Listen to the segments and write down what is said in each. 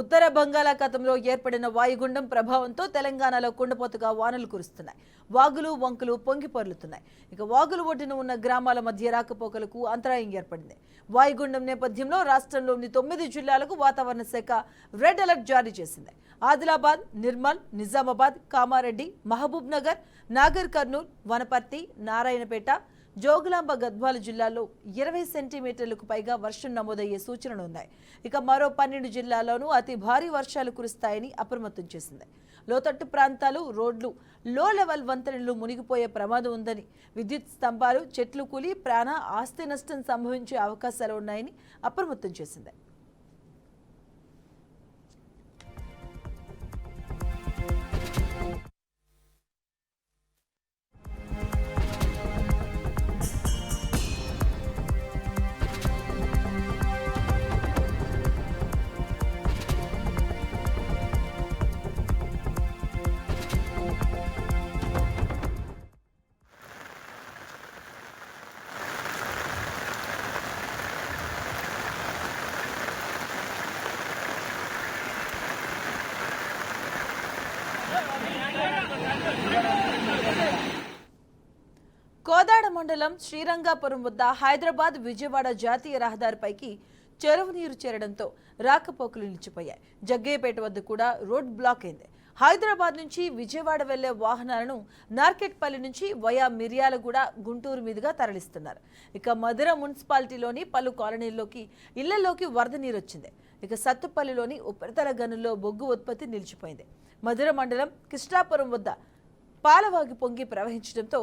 ఉత్తర బంగాళాఖాతంలో ఏర్పడిన వాయుగుండం ప్రభావంతో తెలంగాణలో కుండపోతగా వానలు కురుస్తున్నాయి. వాగులు వంకులు పొంగి పొర్లుతున్నాయి. ఇక వాగులు ఒడ్డున ఉన్న గ్రామాల మధ్య రాకపోకలకు అంతరాయం ఏర్పడింది. వాయుగుండం నేపథ్యంలో రాష్ట్రంలోని 9 జిల్లాలకు వాతావరణ శాఖ రెడ్ అలర్ట్ జారీ చేసింది. ఆదిలాబాద్, నిర్మల్, నిజామాబాద్, కామారెడ్డి, మహబూబ్ నగర్, నాగర్ కర్నూల్, వనపర్తి, నారాయణపేట, జోగులాంబ గద్వాల జిల్లాల్లో 20 సెంటీమీటర్లకు పైగా వర్షం నమోదయ్యే సూచనలు ఉన్నాయి. ఇక మరో 12 జిల్లాల్లోనూ అతి భారీ వర్షాలు కురుస్తాయని అప్రమత్తం చేసింది. లోతట్టు ప్రాంతాలు, రోడ్లు, లో లెవెల్ వంతెనలు మునిగిపోయే ప్రమాదం ఉందని, విద్యుత్ స్తంభాలు, చెట్లు కూలి ప్రాణ ఆస్తి నష్టం సంభవించే అవకాశాలు ఉన్నాయని అప్రమత్తం చేసింది. కోదాడ మండలం శ్రీరంగాపురం వద్ద హైదరాబాద్ విజయవాడ జాతీయ రహదారిపైకి చెరువు నీరు చేరడంతో రాకపోకలు నిలిచిపోయాయి. జగ్గయ్యపేట వద్ద కూడా రోడ్ బ్లాక్ అయింది. హైదరాబాద్ నుంచి విజయవాడ వెళ్లే వాహనాలను నార్కెట్పల్లి నుంచి వయా మిర్యాలగూడ, గుంటూరు మీదుగా తరలిస్తున్నారు. ఇక మధుర మున్సిపాలిటీలోని పలు కాలనీల్లోకి, ఇళ్లలోకి వరద నీరు వచ్చింది. ఇక సత్తుపల్లిలోని ఉపరితల గనుల్లో బొగ్గు ఉత్పత్తి నిలిచిపోయింది. మధుర మండలం కృష్ణాపురం వద్ద పాలవాగి పొంగి ప్రవహించడంతో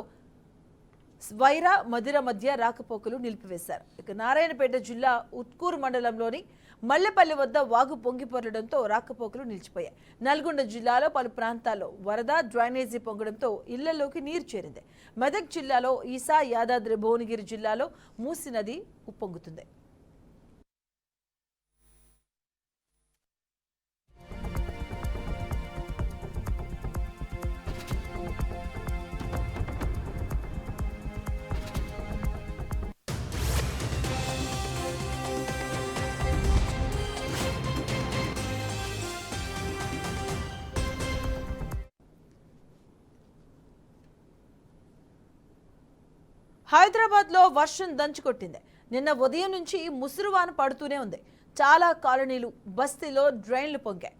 వైరా, మధుర మధ్య రాకపోకలు నిలిపివేశారు. ఇక నారాయణపేట జిల్లా ఉట్కూరు మండలంలోని మల్లెపల్లి వద్ద వాగు పొంగి పొరలడంతో రాకపోకలు నిలిచిపోయాయి. నల్గొండ జిల్లాలో పలు ప్రాంతాల్లో వరద, డ్రైనేజీ పొంగడంతో ఇళ్లలోకి నీరు చేరింది. మెదక్ జిల్లాలో ఈసా, యాదాద్రి భువనగిరి జిల్లాలో మూసి నది ఉప్పొంగుతుంది. హైదరాబాద్ లో వర్షం దంచుకొట్టింది. నిన్న ఉదయం నుంచి ముసురువాన పడుతూనే ఉంది. చాలా కాలనీలు, బస్తీలో డ్రైన్లు పొంగాయి.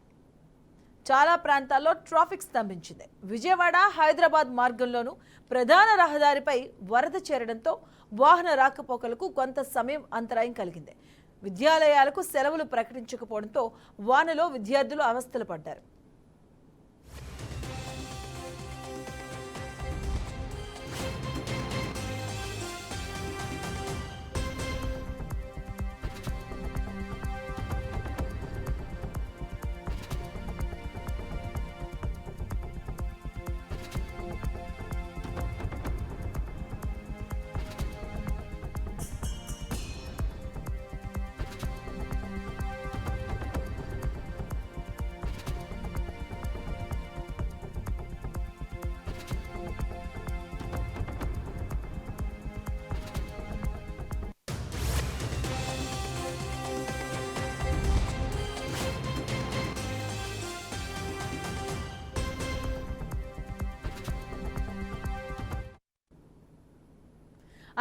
చాలా ప్రాంతాల్లో ట్రాఫిక్ స్తంభించింది. విజయవాడ, హైదరాబాద్ మార్గంలోనూ ప్రధాన రహదారిపై వరద చేరడంతో వాహన రాకపోకలకు కొంత సమయం అంతరాయం కలిగింది. విద్యాలయాలకు సెలవులు ప్రకటించకపోవడంతో వానలో విద్యార్థులు అవస్థలు పడ్డారు.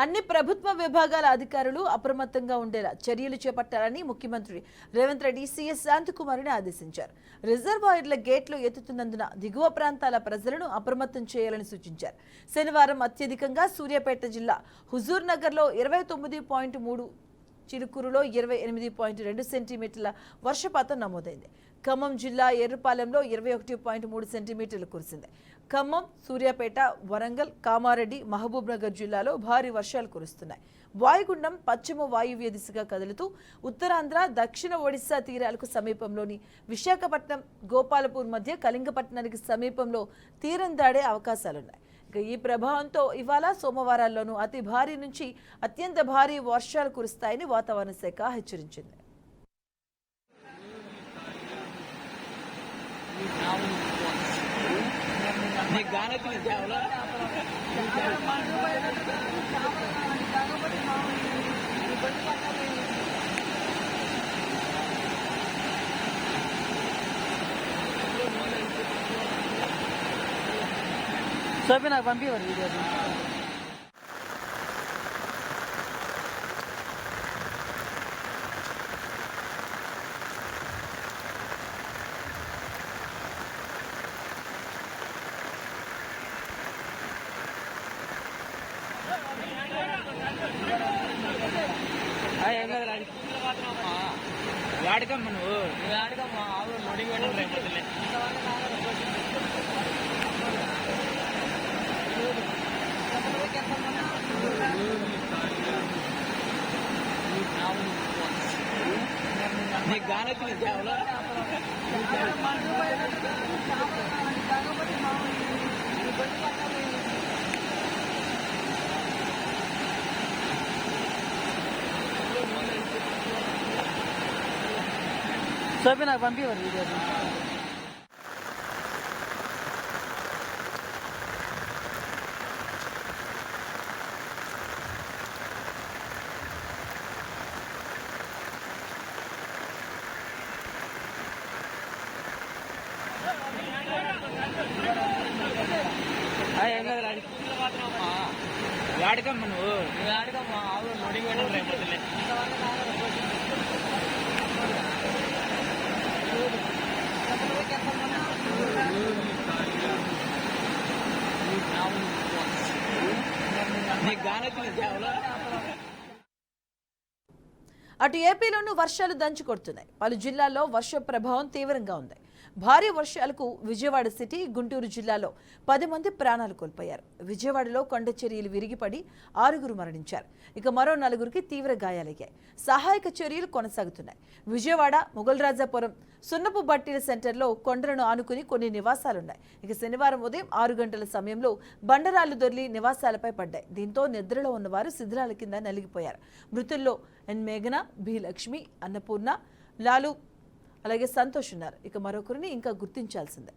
అన్ని ప్రభుత్వ విభాగాల అధికారులు అప్రమత్తంగా ఉండేలా చర్యలు చేపట్టాలని ముఖ్యమంత్రి రేవంత్ రెడ్డి సీఎస్ శాంతికుమార్ని ఆదేశించారు. రిజర్వాయర్ల గేట్లు ఎత్తుతున్నందున దిగువ ప్రాంతాల ప్రజలను అప్రమత్తం చేయాలని సూచించారు. శనివారం అత్యధికంగా సూర్యాపేట జిల్లా హుజూర్ నగర్లో 29.3, చిలుకూరులో 28.2 సెంటీమీటర్ల వర్షపాతం నమోదైంది. ఖమ్మం జిల్లా ఎర్రపాలెంలో 21.3 సెంటీమీటర్లు కురిసింది. ఖమ్మం, సూర్యాపేట, వరంగల్, కామారెడ్డి, మహబూబ్ నగర్ జిల్లాలో భారీ వర్షాలు కురుస్తున్నాయి. వాయుగుండం పశ్చిమ వాయువ్య దిశగా కదులుతూ ఉత్తరాంధ్ర, దక్షిణ ఒడిశా తీరాలకు సమీపంలోని విశాఖపట్నం, గోపాలపూర్ మధ్య కళింగపట్నానికి సమీపంలో తీరం దాడే అవకాశాలున్నాయి. ఈ ప్రభావంతో ఇవాళ సోమవారాల్లోనూ అతి భారీ నుంచి అత్యంత భారీ వర్షాలు కురుస్తాయని వాతావరణ శాఖ హెచ్చరించింది. సోపి నాకు పంపివ్వరు వీడియో వాడికమ్మా నువ్వు ఆడకమ్మా ఆవు నొడిగి పెట్టలే నీకు గానొచ్చింది సేవలో సోపి నాకు పంపివ్వరు వీడియో వాడికమ్మా నువ్వు ఆడకమ్మా ఆవు నొడిగి పెట్టలే నీకు గానొచ్చింది సేవలో అటు ఏపీలోనూ వర్షాలు దంచి కొడుతున్నాయి. పలు జిల్లాల్లో వర్ష ప్రభావం తీవ్రంగా ఉంది. భారీ వర్షాలకు విజయవాడ సిటీ, గుంటూరు జిల్లాలో 10 మంది ప్రాణాలు కోల్పోయారు. విజయవాడలో కొండ చర్యలు విరిగిపడి 6గురు మరణించారు. ఇక మరో 4గురికి తీవ్ర గాయాలయ్యాయి. సహాయక చర్యలు కొనసాగుతున్నాయి. విజయవాడ మొగల్రాజాపురం సున్నపు బట్టీల సెంటర్లో కొండలను ఆనుకుని కొన్ని నివాసాలున్నాయి. ఇక శనివారం ఉదయం 6 గంటల సమయంలో బండరాళ్లు దొర్లి నివాసాలపై పడ్డాయి. దీంతో నిద్రలో ఉన్నవారు శిథిలాల కింద నలిగిపోయారు. మృతుల్లో ఎన్ మేఘన, బి లక్ష్మి, అన్నపూర్ణ, లాలు అలాగే సంతోష్ ఉన్నారు. ఇక మరొకరిని ఇంకా గుర్తించాల్సిందే.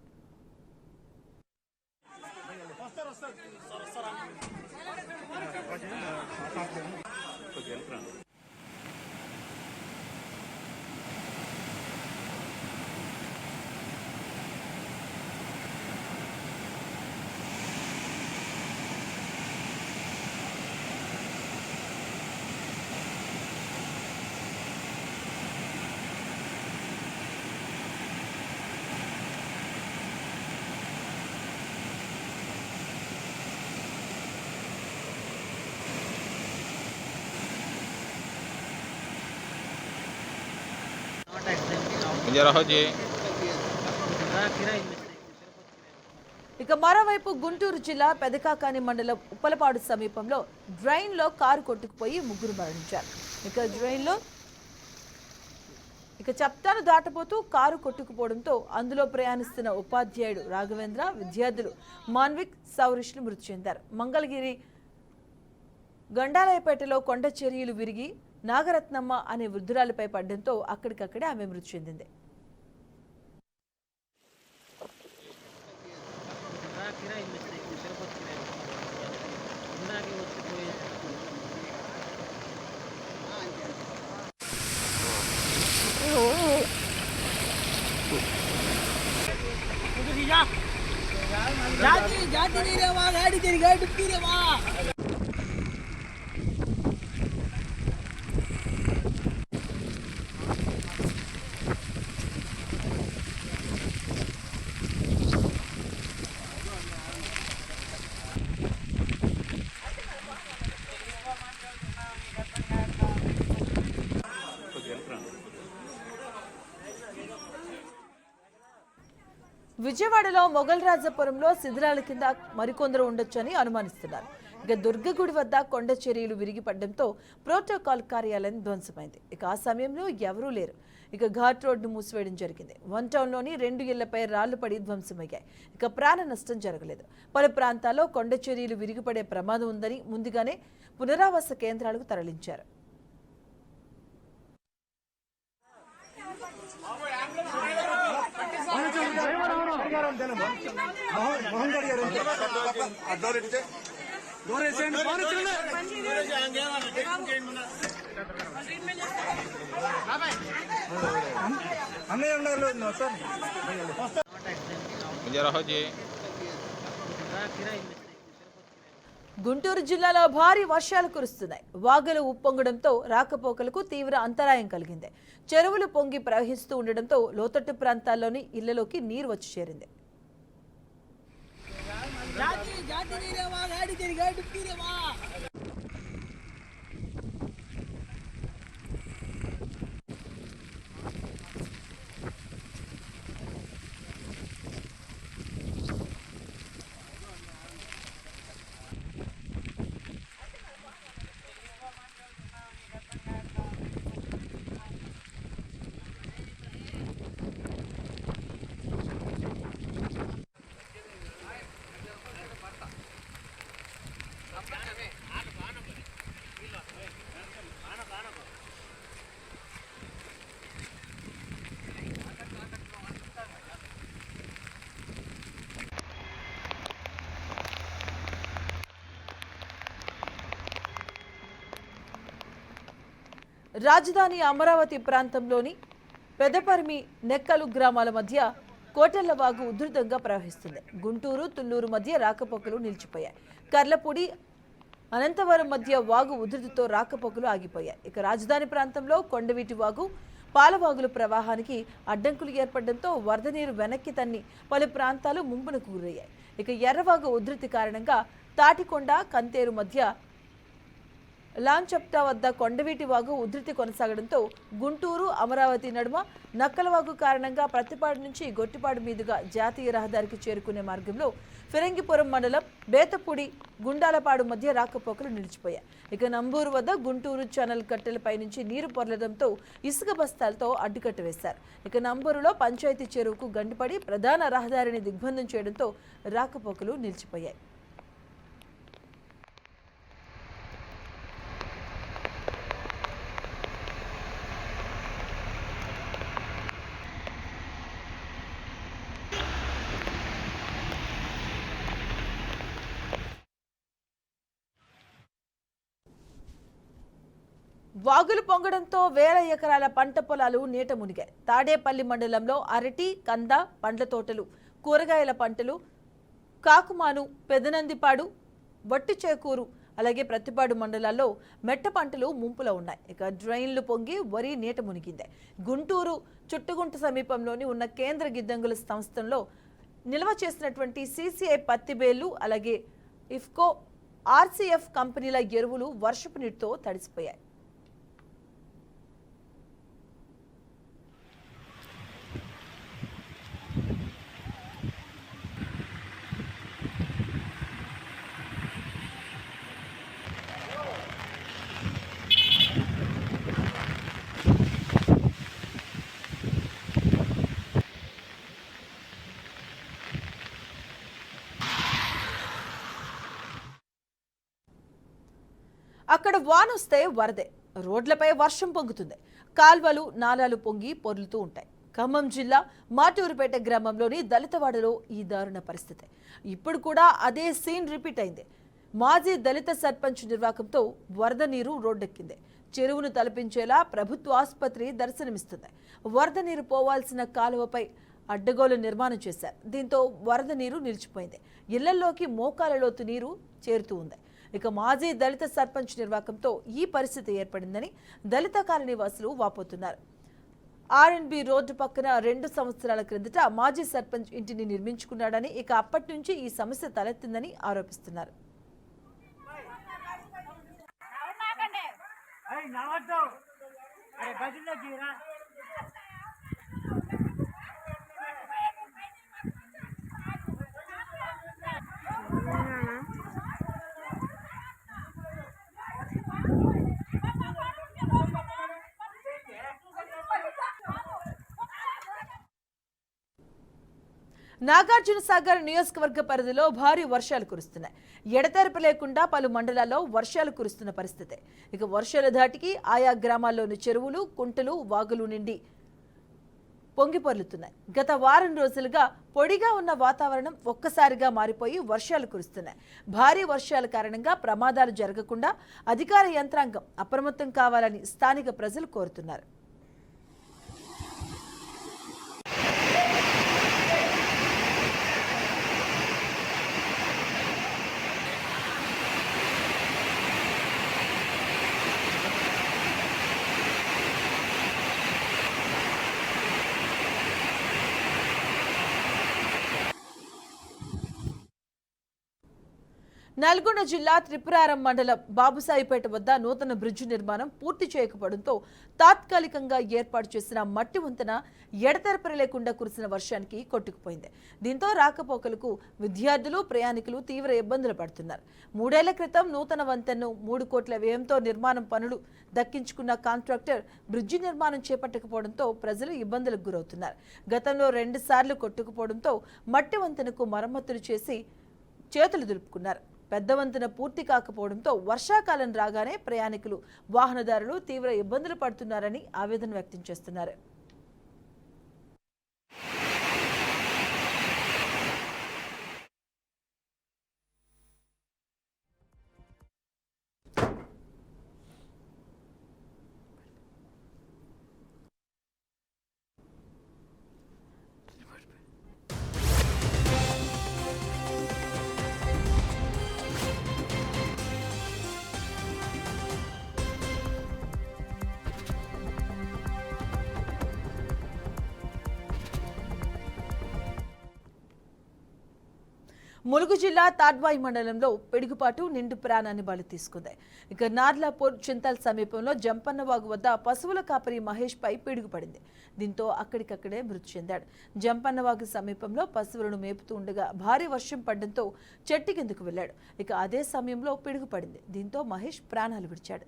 ఇక మరోవైపు గుంటూరు జిల్లా పెదకాకాని మండలం ఉప్పలపాడు సమీపంలో డ్రైన్లో కారు కొట్టుకుపోయి 3 మరణించారు. ఇక చెప్తాను దాటపోతూ కారు కొట్టుకుపోవడంతో అందులో ప్రయాణిస్తున్న ఉపాధ్యాయుడు రాఘవేంద్ర, విద్యార్థులు మాన్విక్, సౌరిష్లు మృతి చెందారు. మంగళగిరి గండాలయపేటలో కొండ చర్యలు విరిగి నాగరత్నమ్మ అనే వృద్ధురాలిపై పడడంతో అక్కడికక్కడే ఆమె మృతి చెందింది. जाती नहीं रे वहाँ गाड़ी तेरी गाड़ी डूबती रे वहाँ విజయవాడలో మొగల్రాజపురంలో శిథిలాల కింద మరికొందరు ఉండొచ్చని అనుమానిస్తున్నారు. ఇక దుర్గగుడి వద్ద కొండ చర్యలు విరిగిపడడంతో ప్రోటోకాల్ కార్యాలయం ధ్వంసమైంది. ఇక ఆ సమయంలో ఎవరూ లేరు. ఇక ఘాట్ రోడ్డు మూసివేయడం జరిగింది. 1 టౌన్లోని 2 ఇళ్లపై రాళ్లు పడి ధ్వంసమయ్యాయి. ఇక ప్రాణ నష్టం జరగలేదు. పలు ప్రాంతాల్లో కొండ చర్యలు విరిగిపడే ప్రమాదం ఉందని ముందుగానే పునరావాస కేంద్రాలకు తరలించారు. అన్నయ్య ఉండాలి సార్. గుంటూరు జిల్లాలో భారీ వర్షాలు కురుస్తున్నాయి. వాగులు ఉప్పొంగడంతో రాకపోకలకు తీవ్ర అంతరాయం కలిగింది. చెరువులు పొంగి ప్రవహిస్తూ ఉండడంతో లోతట్టు ప్రాంతాల్లోని ఇళ్లలోకి నీరు వచ్చి చేరింది. రాజధాని అమరావతి ప్రాంతంలోని పెదపర్మి, నెక్కలు గ్రామాల మధ్య కోటెళ్లవాగు ఉధృతంగా ప్రవహిస్తుంది. గుంటూరు, తుళ్లూరు మధ్య రాకపోకలు నిలిచిపోయాయి. కర్లపూడి, అనంతవరం మధ్య వాగు ఉధృతితో రాకపోకలు ఆగిపోయాయి. ఇక రాజధాని ప్రాంతంలో కొండవీటి వాగు, పాలవాగుల ప్రవాహానికి అడ్డంకులు ఏర్పడడంతో వరద నీరు వెనక్కి తన్ని పలు ప్రాంతాలు ముంపునకు గురయ్యాయి. ఇక ఎర్రవాగు ఉధృతి కారణంగా తాటికొండ, కంతేరు మధ్య లాంచప్టా వద్ద కొండవీటి వాగు ఉధృతి కొనసాగడంతో గుంటూరు, అమరావతి నడుమ నక్కలవాగు కారణంగా ప్రతిపాడు నుంచి గొట్టిపాడు మీదుగా జాతీయ రహదారికి చేరుకునే మార్గంలో ఫిరంగిపురం మండలం బేతపూడి, గుండాలపాడు మధ్య రాకపోకలు నిలిచిపోయాయి. ఇక నంబూరు వద్ద గుంటూరు ఛానల్ కట్టెలపై నుంచి నీరు పొరలడంతో ఇసుక బస్తాలతో అడ్డుకట్ట వేశారు. ఇక నంబూరులో పంచాయతీ చెరువుకు గండిపడి ప్రధాన రహదారిని దిగ్బంధం చేయడంతో రాకపోకలు నిలిచిపోయాయి. వాగులు పొంగడంతో వేల ఎకరాల పంట పొలాలు నీట మునిగాయి. తాడేపల్లి మండలంలో అరటి, కంద, పండ్ల తోటలు, కూరగాయల పంటలు, కాకుమాను, పెదనందిపాడు, వట్టిచేకూరు, అలాగే ప్రతిపాడు మండలాల్లో మెట్ట పంటలు ముంపులో ఉన్నాయి. ఇక డ్రైన్లు పొంగి వరి నీట మునిగింది. గుంటూరు చుట్టుగుంట సమీపంలోని ఉన్న కేంద్ర గిడ్డంగుల సంస్థల్లో నిల్వ చేసినటువంటి CCI పత్తి బేళ్లు, అలాగే ఇఫ్కో, RCF కంపెనీల ఎరువులు వర్షపు నీటితో తడిసిపోయాయి. అక్కడ వానొస్తే వరదే, రోడ్లపై వర్షం పొంగుతుంది. కాల్వలు, నాలాలు పొంగి పొర్లుతూ ఉంటాయి. ఖమ్మం జిల్లా మాటూరుపేట గ్రామంలోని దళితవాడలో ఈ దారుణ పరిస్థితి. ఇప్పుడు కూడా అదే సీన్ రిపీట్ అయింది. మాజీ దళిత సర్పంచ్ నిర్వాకంతో వరద నీరు రోడ్డెక్కింది. చెరువును తలపించేలా ప్రభుత్వ ఆసుపత్రి దర్శనమిస్తుంది. వరద నీరు పోవాల్సిన కాలువపై అడ్డగోలు నిర్మాణం చేశారు. దీంతో వరద నీరు నిలిచిపోయింది. ఇళ్లలోకి మోకాల లోతు నీరు చేరుతూ ఉంది. ఇక మాజీ దళిత సర్పంచ్ నిర్వాకంతో ఈ పరిస్థితి ఏర్పడిందని దళిత కాలనీ వాసులు వాపోతున్నారు. R&B రోడ్డు పక్కన 2 సంవత్సరాల క్రిందట మాజీ సర్పంచ్ ఇంటిని నిర్మించుకున్నాడని, ఇక అప్పటి నుంచి ఈ సమస్య తలెత్తిందని ఆరోపిస్తున్నారు. నాగార్జున సాగర్ నియోజకవర్గ పరిధిలో భారీ వర్షాలు కురుస్తున్నాయి. ఎడతెరపి లేకుండా పలు మండలాల్లో వర్షాలు కురుస్తున్న పరిస్థితి. ఇక వర్షాల ధాటికి ఆయా గ్రామాల్లోని చెరువులు, కుంటలు, వాగులు నిండి పొంగిపొర్లుతున్నాయి. గత వారం రోజులుగా పొడిగా ఉన్న వాతావరణం ఒక్కసారిగా మారిపోయి వర్షాలు కురుస్తున్నాయి. భారీ వర్షాల కారణంగా ప్రమాదాలు జరగకుండా అధికార యంత్రాంగం అప్రమత్తం కావాలని స్థానిక ప్రజలు కోరుతున్నారు. నల్గొండ జిల్లా త్రిపురారం మండలం బాబుసాయిపేట వద్ద నూతన బ్రిడ్జి నిర్మాణం పూర్తి చేయకపోవడంతో తాత్కాలికంగా ఏర్పాటు చేసిన మట్టి వంతెన ఎడతెరపరి లేకుండా కురిసిన వర్షానికి కొట్టుకుపోయింది. దీంతో రాకపోకలకు విద్యార్థులు ప్రయాణికులు తీవ్ర ఇబ్బందులు పడుతున్నారు. 3 ఏళ్ల క్రితం నూతన వంతెనను 3 కోట్ల వ్యయంతో నిర్మాణం పనులు దక్కించుకున్న కాంట్రాక్టర్ బ్రిడ్జి నిర్మాణం చేపట్టకపోవడంతో ప్రజలు ఇబ్బందులకు గురవుతున్నారు. గతంలో 2 సార్లు కొట్టుకుపోవడంతో మట్టి వంతెనకు మరమ్మతులు చేసి చేతులు దులుపుకున్నారు. పెద్ద వంతెన పూర్తి కాకపోవడంతో వర్షాకాలం రాగానే ప్రయాణికులు వాహనదారులు తీవ్ర ఇబ్బందులు పడుతున్నారని ఆవేదన వ్యక్తం చేస్తున్నారు. ములుగు జిల్లా తాడ్వాయి మండలంలో పిడుగుపాటు నిండు ప్రాణాన్ని బలి తీసుకుంది. ఇక నార్లాపూర్ చింతల్ సమీపంలో జంపన్నవాగు వద్ద పశువుల కాపరి మహేష్ పై పిడుగుపడింది. దీంతో అక్కడికక్కడే మృతి చెందాడు. జంపన్నవాగు సమీపంలో పశువులను మేపుతూ ఉండగా భారీ వర్షం పడడంతో చెట్టు కిందకు వెళ్లాడు. ఇక అదే సమయంలో పిడుగుపడింది. దీంతో మహేష్ ప్రాణాలు విడిచాడు.